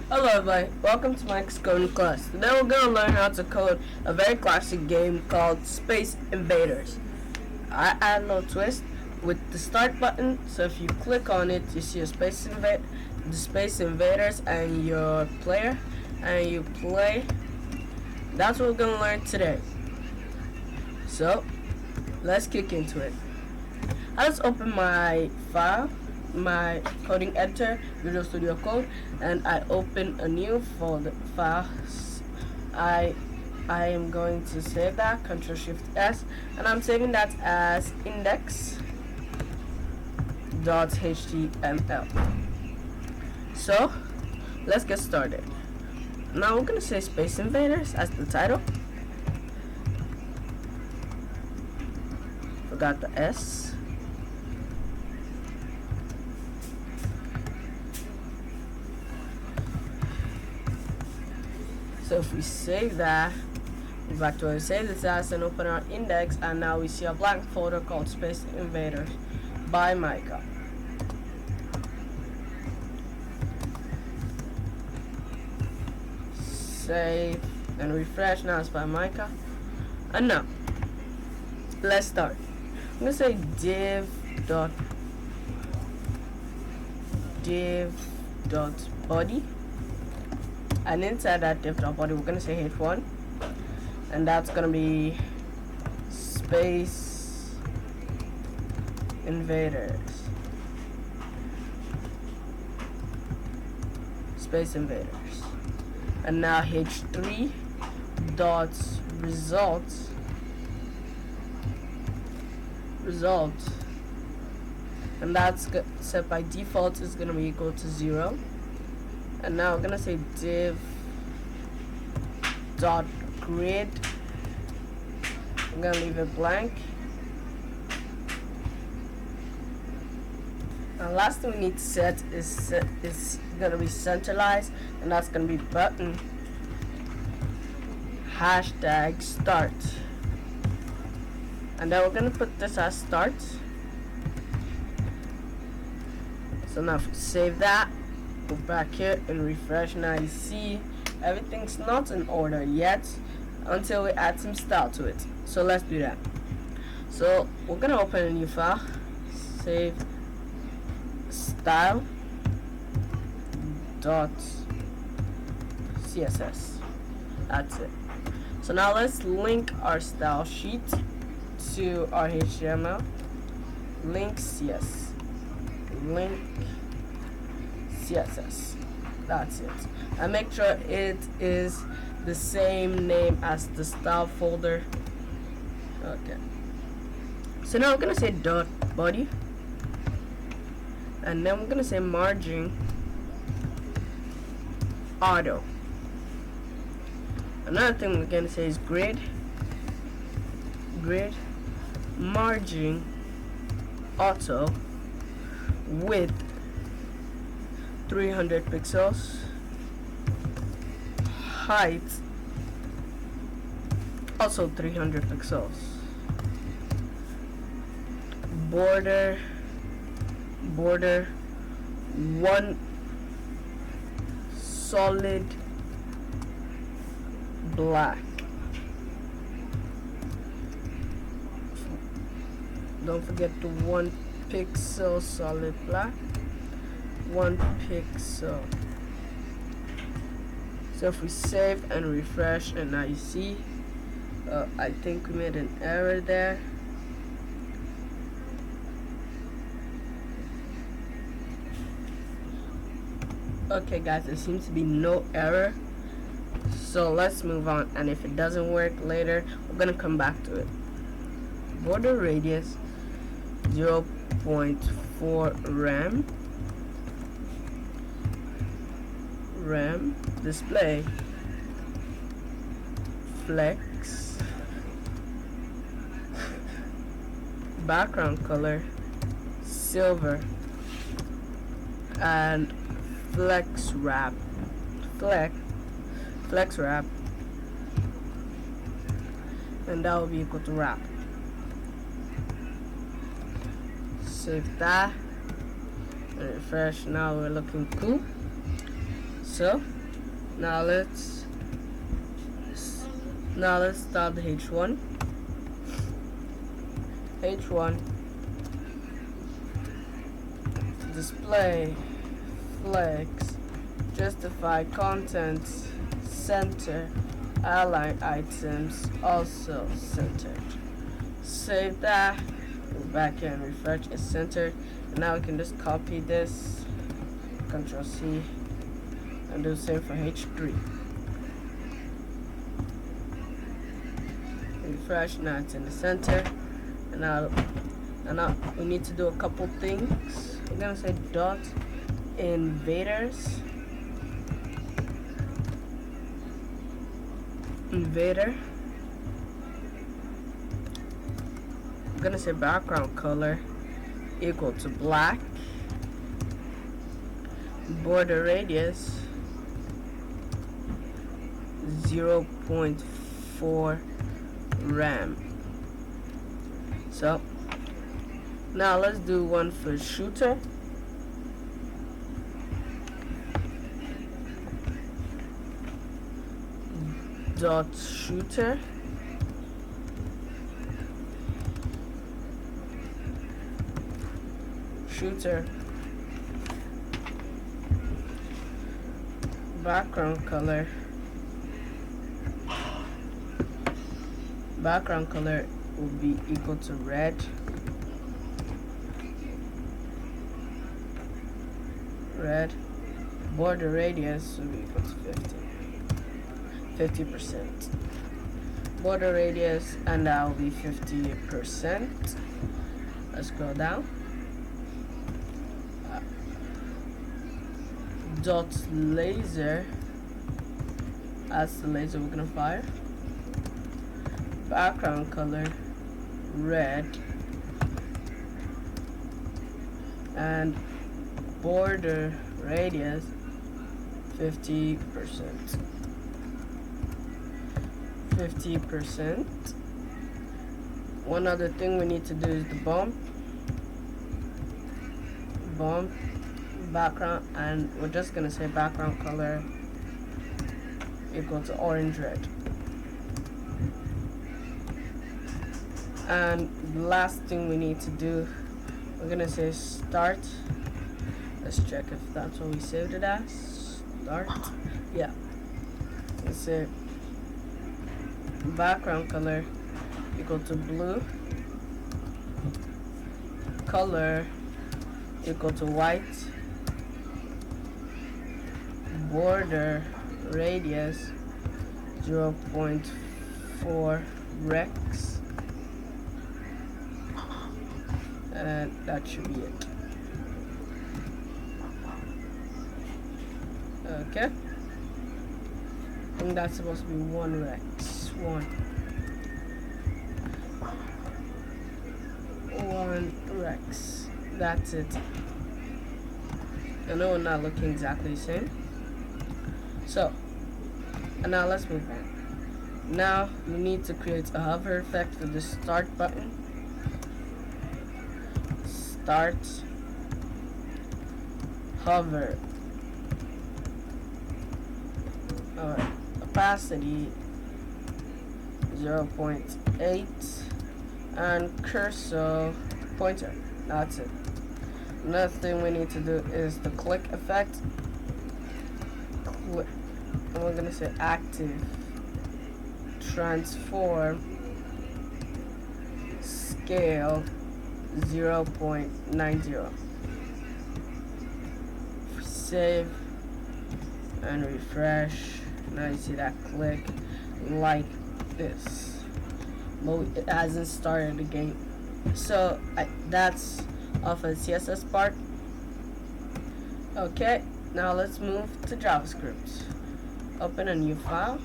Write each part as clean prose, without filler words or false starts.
Hello everybody, welcome to my coding class. Today we're going to learn how to code a very classic game called Space Invaders. I add a little twist with the start button, so if you click on it you see the Space Invaders and your player, and you play. That's what we're going to learn today. So let's kick into it. I just open my file, my coding editor, Visual Studio Code, and I open a new folder file. I am going to save that, Ctrl Shift S, and I'm saving that as index.html. So let's get started. Now we're gonna say Space Invaders as the title. Forgot the S. So if we save that, go back to where we saved this as and open our index, and now we see a blank folder called Space Invaders by Micah. Save and refresh. Now it's by Micah. And now let's start. I'm gonna say div.body, and inside that div.body we're gonna say h1, and that's gonna be Space Invaders. Space Invaders. And now h3 dot result, and that's set by default is gonna be equal to 0. And now we're gonna say div dot grid. I'm gonna leave it blank. And last thing we need to set is gonna be centralized, and that's gonna be button hashtag start. And then we're gonna put this as start. So now if we save that, go back here and refresh. Now you see everything's not in order yet until we add some style to it. So let's do that. So we're gonna open a new file, save style dot CSS. That's it. So now let's link our style sheet to our HTML. Link CSS. That's it. And make sure it is the same name as the style folder. Okay. So now we're gonna say dot body, and then we're gonna say margin auto. Another thing we're gonna say is grid margin auto width 300 pixels, height also 300 pixels, border 1 solid black. Don't forget the 1 pixel solid black. 1 pixel. So if we save and refresh, and now you see I think we made an error there. Okay guys, there seems to be no error, so let's move on, and if it doesn't work later we're gonna come back to it. Border radius 0.4 rem display flex background color silver, and flex wrap, and that will be equal to wrap. Save that and refresh. Now we're looking cool. So Now let's start the H1. Display, flex, justify contents, center, align items, also centered. Save that, go back here and refresh, it's centered. And now we can just copy this, Ctrl C, and do the same for H3. Refresh, now it's in the center. And now we need to do a couple things. We're gonna say dot invaders. Invader. I'm gonna say background color equal to black. Border radius 0.4 rem. So now let's do one for shooter. Dot shooter. Shooter. Background color. Background color will be equal to red. Red. Border radius will be equal to 50%. Border radius, and that will be 50%. Let's scroll down. Dot laser. That's the laser we're gonna fire. Background color red, and border radius 50%. 50%. One other thing we need to do is the bump background, and we're just gonna say background color equal to orange red. And the last thing we need to do, we're gonna say start. Let's check if that's what we saved it as. Start. Yeah. Let's say background color equal to blue. Color equal to white. Border radius 0.4 rex. And that should be it. Okay. I think that's supposed to be 1 rex. 1 rex. That's it. I know we're not looking exactly the same. So, and now let's move on. Now we need to create a hover effect for the start button. Start hover. Alright, opacity 0.8 and cursor pointer. That's it. Another thing we need to do is the click effect. And we're gonna say active transform scale 0.90. Save and refresh. Now you see that click like this. But it hasn't started the game. So that's off of the CSS part. Okay, now let's move to JavaScript. Open a new file.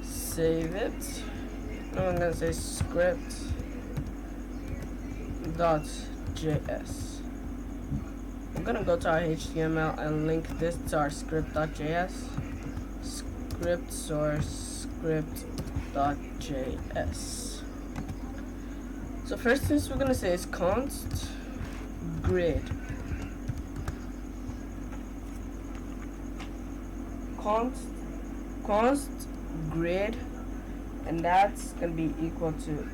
Save it. Now I'm gonna say script.js. I'm gonna go to our HTML and link this to our script.js. Script source script.js. So first things we're gonna say is const grid. const grid, and that's gonna be equal to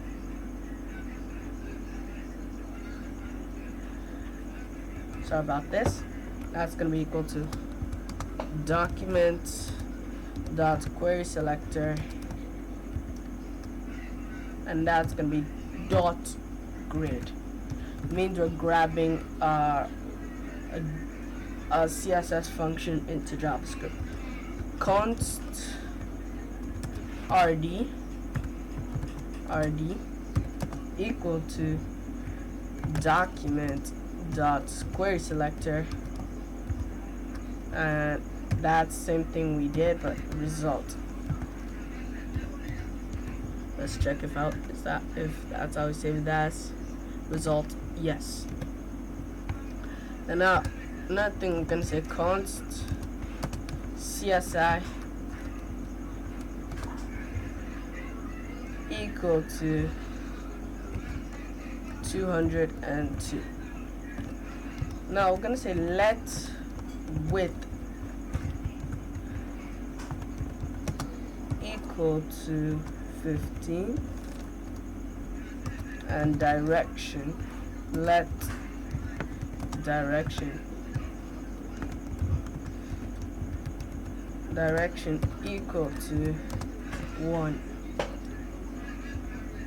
sorry about this. That's gonna be equal to document dot query selector, and that's gonna be dot grid. It means we're grabbing a CSS function into JavaScript. Const rd equal to document dot query selector, and that's same thing we did, but result. Let's check if that's how we save it as result. Yes. And now another thing, we're gonna say const CSI equal to 202. Now we're gonna say let width equal to 15, and direction, let direction equal to 1,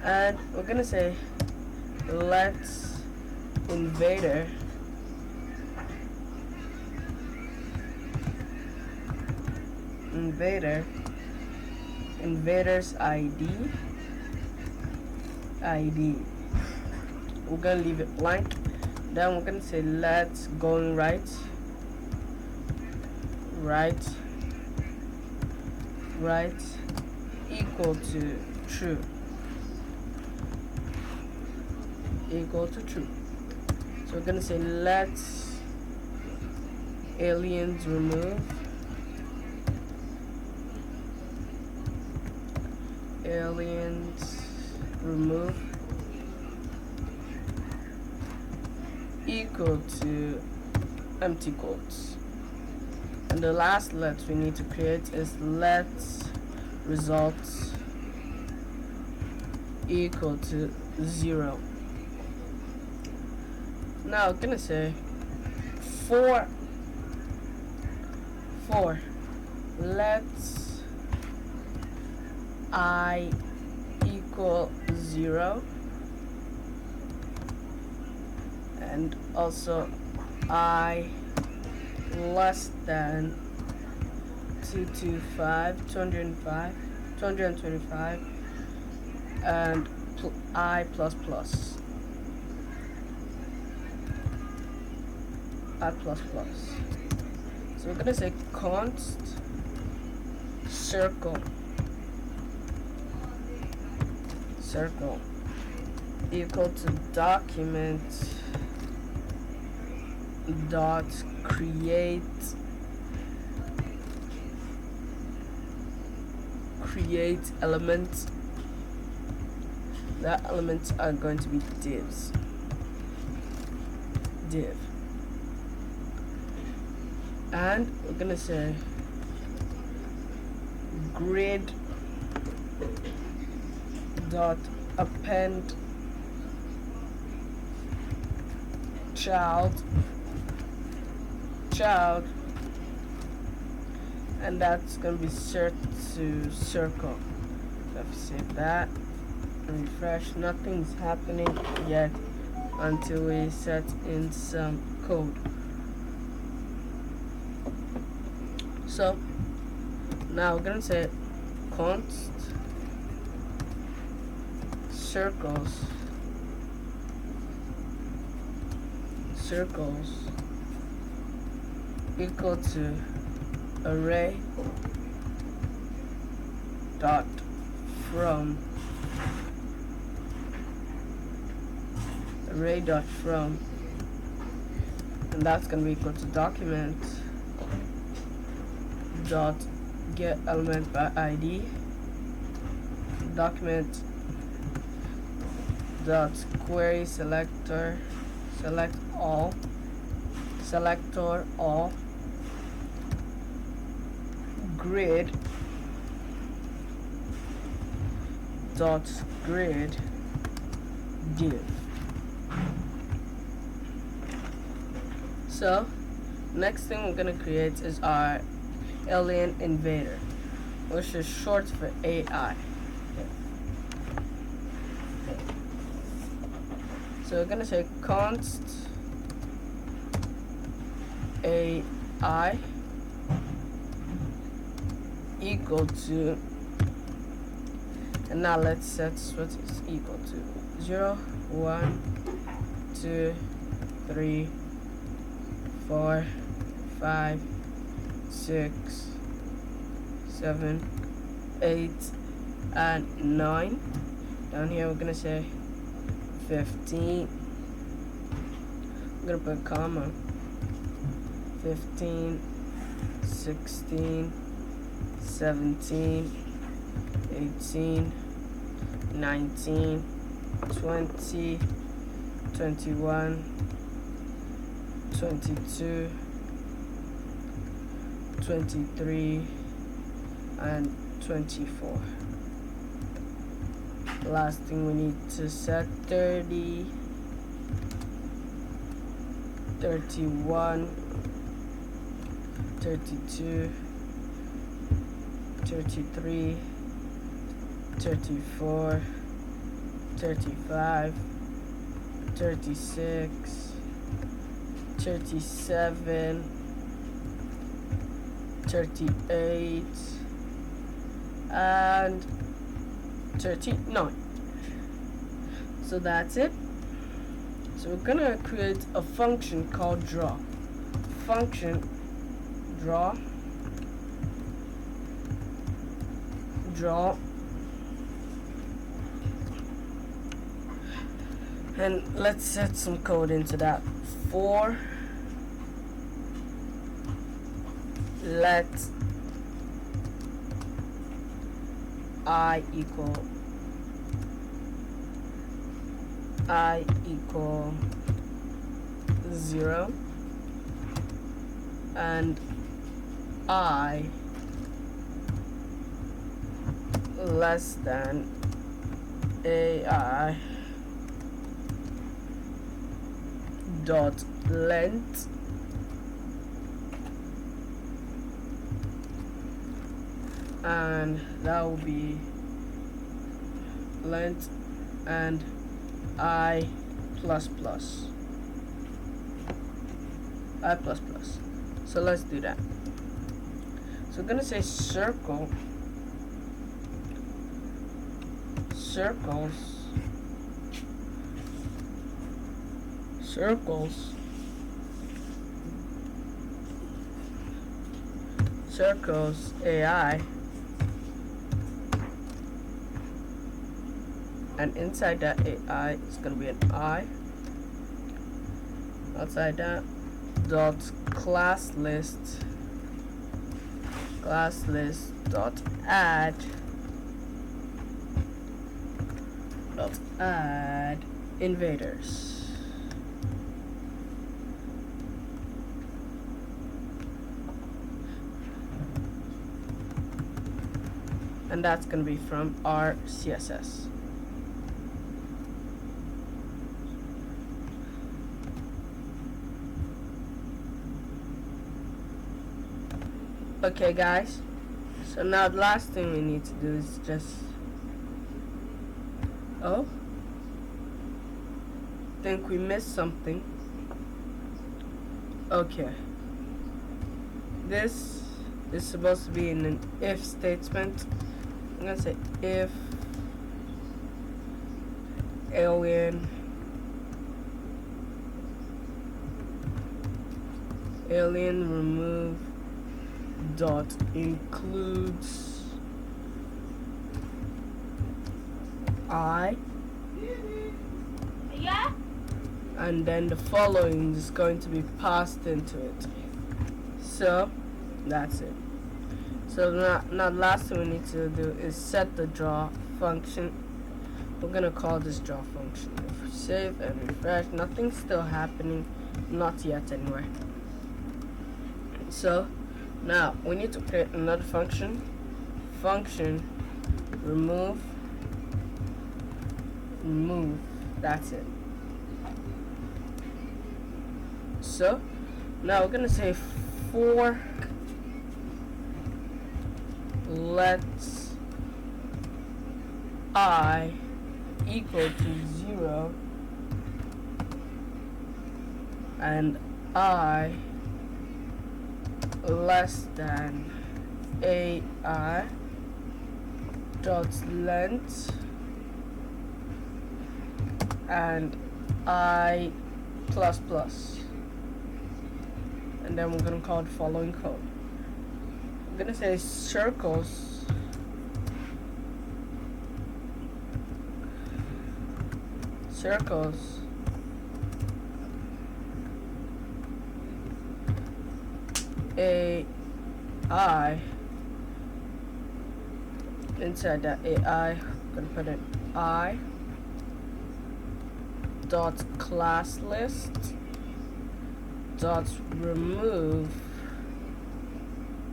and we're gonna say let invaders ID. We're gonna leave it blank. Then we're gonna say let's going right equal to true. So we're gonna say let's aliens remove equal to empty quotes. And the last let we need to create is let results equal to 0. Now I'm gonna say for let's I equal 0, and also I less than 225, and I plus plus. So we're gonna say const circle equal to document dot create elements. That elements are going to be div, and we're gonna say grid dot append child, and that's gonna be set to circle. So if you save that and refresh, nothing's happening yet until we set in some code. So now we're gonna say const circles equal to array dot from and that's gonna be equal to document dot get element by ID, document dot query selector grid dot grid div. So next thing we're gonna create is our alien invader, which is short for AI. So we're gonna say const AI equal to, and now let's set what is equal to 0, 1, 2, 3, 4, 5, 6, 7, 8, and 9. Down here we're gonna say 15. I'm gonna put a comma. 15, 16, 17, 18, 19, 20, 21, 22, 23, and 24. Last thing we need to set 30, 31, 32, 33, 34, 35, 36, 37, 38, and 39. So that's it. So we're gonna create a function called draw. Function draw and let's set some code into that. For let I equal 0 and I less than AI dot length and that will be length and I plus plus. So let's do that. So we're gonna say circles AI, and inside that AI is gonna be an I. Outside that dot class list dot add invaders. And that's gonna be from our CSS. Okay guys, so now the last thing we need to do is just think we missed something. Okay, this is supposed to be in an if statement. I'm gonna say if alien remove dot includes I, Yeah? and then the following is going to be passed into it. So that's it. So now the last thing we need to do is set the draw function. We're gonna call this draw function. If we save and refresh, nothing's still happening, not yet anyway. So Now we need to create another function. Function remove. That's it. So now we're gonna say for let's I equal to 0 and I less than AI dot length and I plus plus, and then we're gonna call the following code. I'm gonna say circles AI, inside that AI I'm gonna put an I dot class list dot remove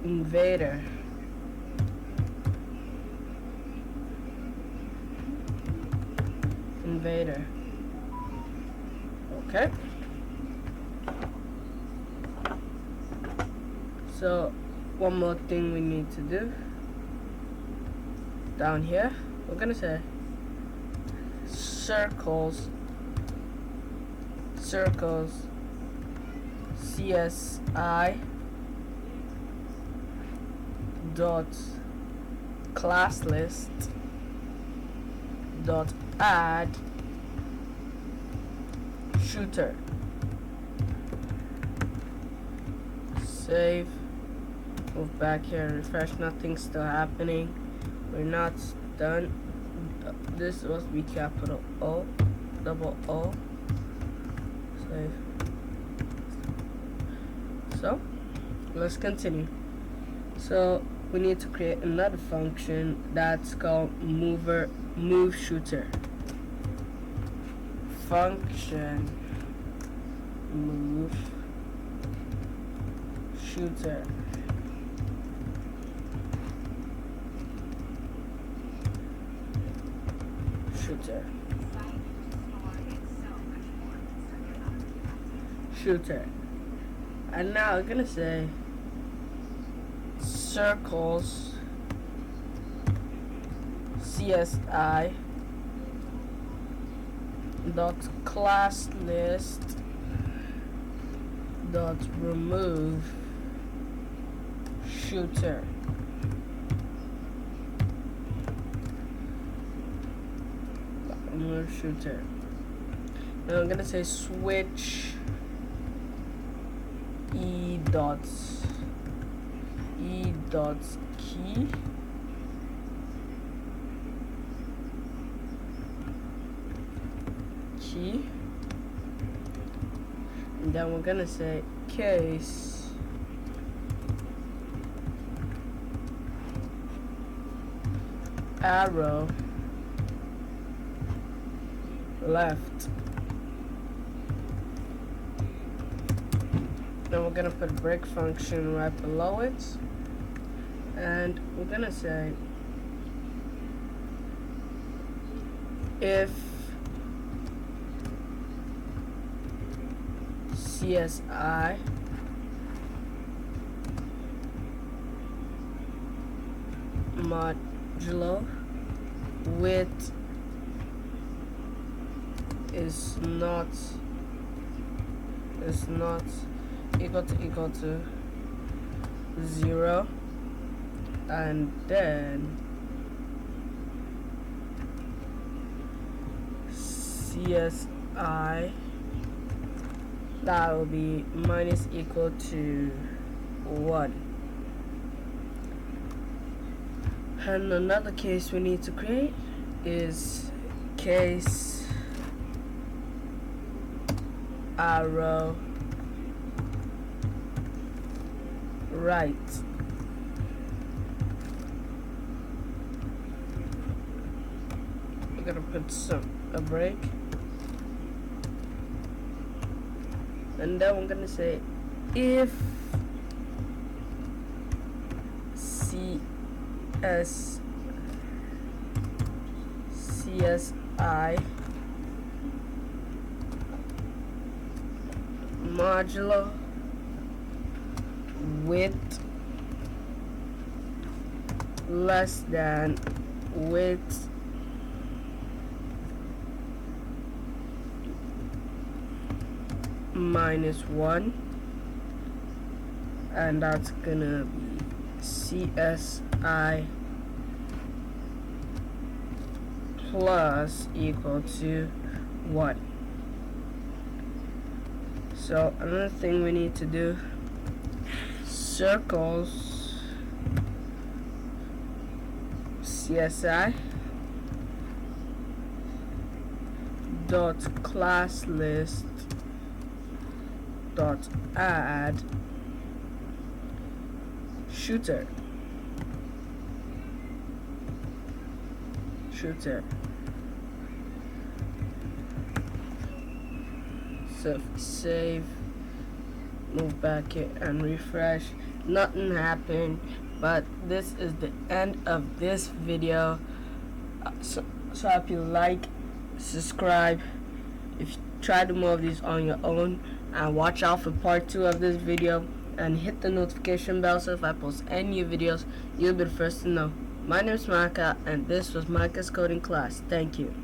invader. Okay, so one more thing we need to do down here, we're gonna say circles CSI dot class list dot add shooter. Save, move back here, refresh. Nothing's still happening. We're not done. This is supposed to be capital O, double O. Save. So let's continue. So we need to create another function that's called move shooter. Function move shooter. And now we're gonna say circles CSI dot class list dot remove shooter. Now I'm gonna say switch e dots key and then we're gonna say case arrow left. Then we're gonna put break function right below it, and we're gonna say if CSI modulo width is not equal to 0, and then CSI that will be minus equal to 1. And another case we need to create is case arrow right. We're gonna put a break, and then we're gonna say if CSI modulo width less than width minus 1, and that's gonna be CSI plus equal to 1. So another thing we need to do, circles CSI dot class list dot add shooter. So if we save, move back here and refresh, nothing happened. But this is the end of this video. So I hope you like, subscribe if you try to do more of these on your own, and watch out for part 2 of this video, and hit the notification bell so if I post any new videos, you'll be the first to know. My name is Micah, and this was Micah's coding class. Thank you.